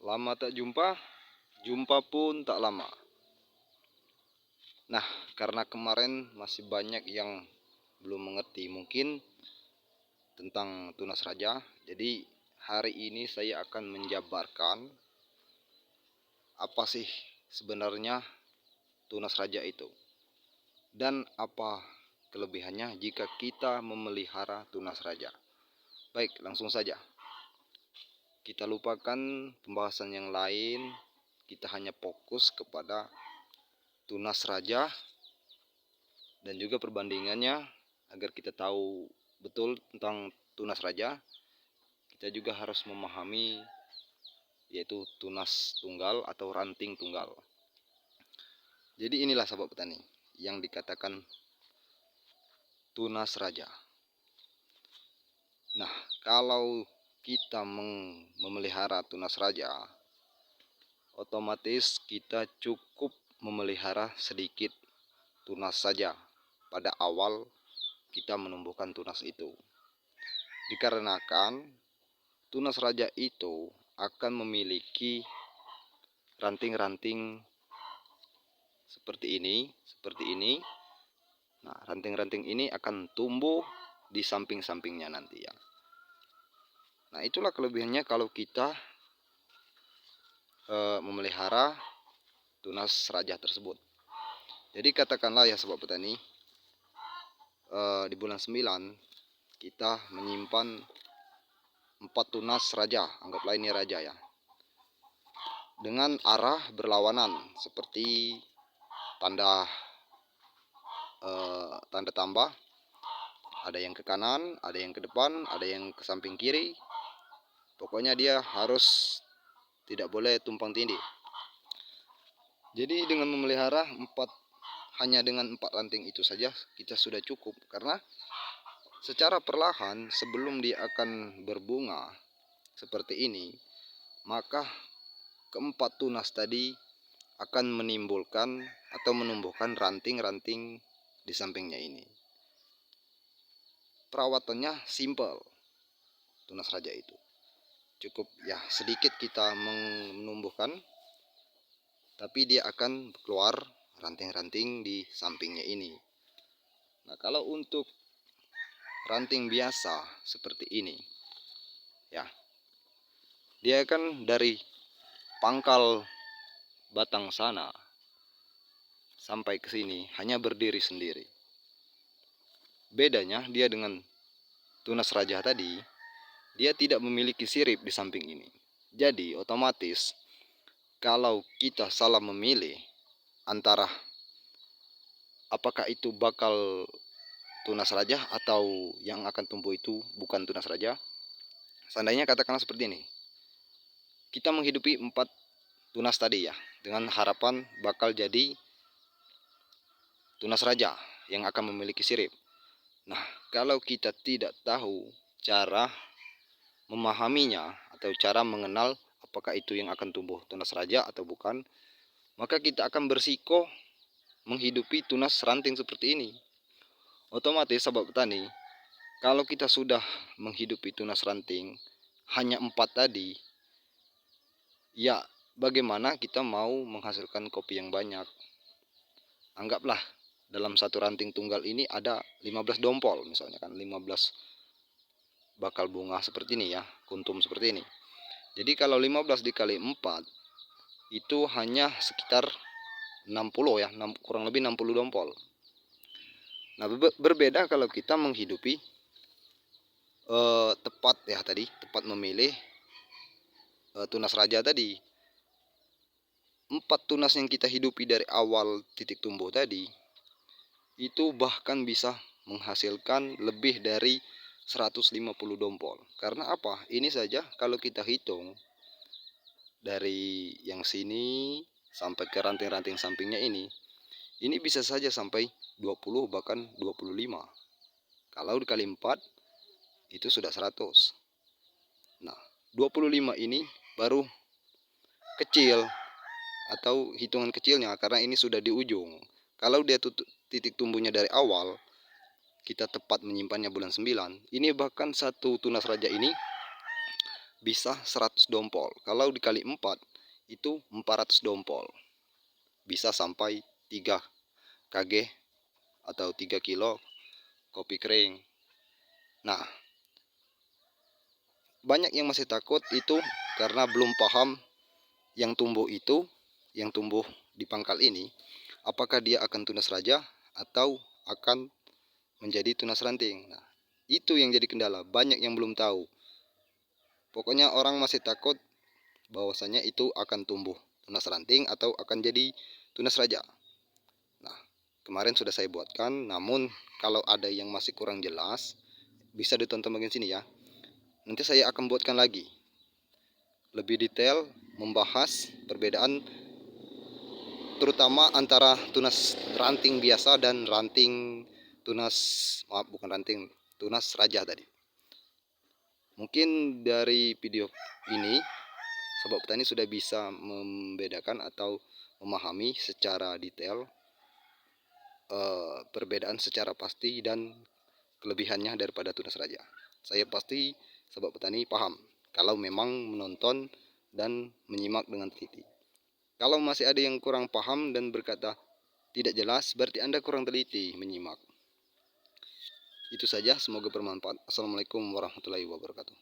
Lama tak jumpa, jumpa pun tak lama. Nah, karena kemarin masih banyak yang belum mengerti mungkin tentang tunas raja, jadi hari ini saya akan menjabarkan apa sih sebenarnya tunas raja itu dan apa kelebihannya jika kita memelihara tunas raja. Baik, langsung saja. Kita lupakan pembahasan yang lain, kita hanya fokus kepada tunas raja dan juga perbandingannya agar kita tahu betul tentang tunas raja. Kita juga harus memahami yaitu tunas tunggal atau ranting tunggal. Jadi inilah sahabat petani yang dikatakan tunas raja. Nah, kalau kita memelihara tunas raja, otomatis kita cukup memelihara sedikit tunas saja pada awal kita menumbuhkan tunas itu. Dikarenakan tunas raja itu akan memiliki ranting-ranting seperti ini. Nah, ranting-ranting ini akan tumbuh di samping-sampingnya nanti ya. Nah, itulah kelebihannya kalau kita memelihara tunas raja tersebut. Jadi katakanlah ya sobat petani, di bulan 9 kita menyimpan 4 tunas raja, anggaplah ini raja ya, dengan arah berlawanan seperti tanda tambah, ada yang ke kanan, ada yang ke depan, ada yang ke samping kiri. Pokoknya dia harus tidak boleh tumpang tindih. Jadi dengan memelihara hanya dengan 4 ranting itu saja kita sudah cukup, karena secara perlahan sebelum dia akan berbunga seperti ini, maka keempat tunas tadi akan menimbulkan atau menumbuhkan ranting-ranting di sampingnya ini. Perawatannya simple, tunas raja itu cukup ya sedikit kita menumbuhkan, tapi dia akan keluar ranting-ranting di sampingnya ini. Nah, kalau untuk ranting biasa seperti ini ya, dia kan dari pangkal batang sana sampai ke sini hanya berdiri sendiri. Bedanya dia dengan tunas raja tadi, dia tidak memiliki sirip di samping ini. Jadi otomatis kalau kita salah memilih antara apakah itu bakal tunas raja atau yang akan tumbuh itu bukan tunas raja, seandainya katakanlah seperti ini, kita menghidupi 4 tunas tadi ya, dengan harapan bakal jadi tunas raja yang akan memiliki sirip. Nah, kalau kita tidak tahu cara memahaminya atau cara mengenal apakah itu yang akan tumbuh tunas raja atau bukan, maka kita akan bersiko menghidupi tunas ranting seperti ini. Otomatis sahabat petani, kalau kita sudah menghidupi tunas ranting hanya 4 tadi, ya bagaimana kita mau menghasilkan kopi yang banyak? Anggaplah dalam satu ranting tunggal ini ada 15 dompol misalnya kan, 15 bakal bunga seperti ini ya, kuntum seperti ini. Jadi kalau 15 dikali 4 itu hanya sekitar 60 ya, kurang lebih 60 dompol. Nah, berbeda kalau kita menghidupi tepat ya tadi, tepat memilih tunas raja tadi. 4 tunas yang kita hidupi dari awal titik tumbuh tadi itu bahkan bisa menghasilkan lebih dari 150 dompol. Karena apa? Ini saja kalau kita hitung dari yang sini sampai ke ranting-ranting sampingnya ini bisa saja sampai 20 bahkan 25. Kalau dikali 4 itu sudah 100. Nah, 25 ini baru kecil atau hitungan kecilnya karena ini sudah di ujung. Kalau dia titik tumbuhnya dari awal, kita tepat menyimpannya bulan 9, ini bahkan satu tunas raja ini bisa 100 dompol. Kalau dikali 4 itu 400 dompol. Bisa sampai 3 kg atau 3 kilo kopi kering. Nah, banyak yang masih takut itu karena belum paham yang tumbuh itu, yang tumbuh di pangkal ini, apakah dia akan tunas raja atau akan menjadi tunas ranting. Nah, itu yang jadi kendala. Banyak yang belum tahu. Pokoknya orang masih takut bahwasanya itu akan tumbuh tunas ranting atau akan jadi tunas raja. Nah, kemarin sudah saya buatkan, namun kalau ada yang masih kurang jelas, bisa ditonton bagian sini ya. Nanti saya akan buatkan lagi lebih detail membahas perbedaan terutama antara tunas ranting biasa dan ranting tunas, maaf bukan ranting, tunas raja tadi. Mungkin dari video ini sobat petani sudah bisa membedakan atau memahami secara detail perbedaan secara pasti dan kelebihannya daripada tunas raja. Saya pasti sobat petani paham kalau memang menonton dan menyimak dengan teliti. Kalau masih ada yang kurang paham dan berkata tidak jelas, berarti Anda kurang teliti menyimak. Itu saja, semoga bermanfaat. Assalamualaikum warahmatullahi wabarakatuh.